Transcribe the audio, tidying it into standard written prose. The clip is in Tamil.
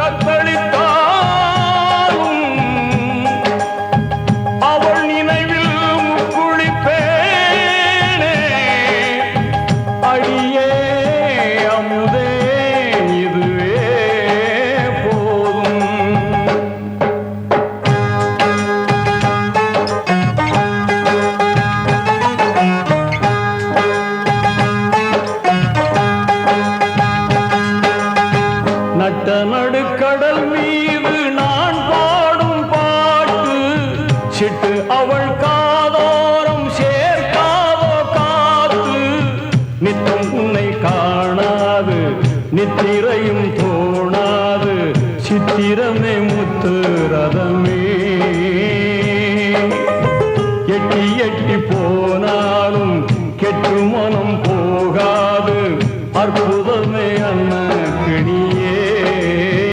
தத்தளித்தாலும் அவள் நினைவில் முக்குளிப்பேனே. அடியே அமுதே இதுவே போதும். நட்ட நடுக்கடல் மீது நான் பாடும் பாட்டு சிட்டு அவள் காதோரம் சேர்க்காதோ காத்து. நித்தம் உன்னை காணாது நித்திரையும் தோணாது சித்திரமே முத்து ரதமே. எட்டி எட்டி போனாலும் கெட்டு மனம் போகாது. அற்புத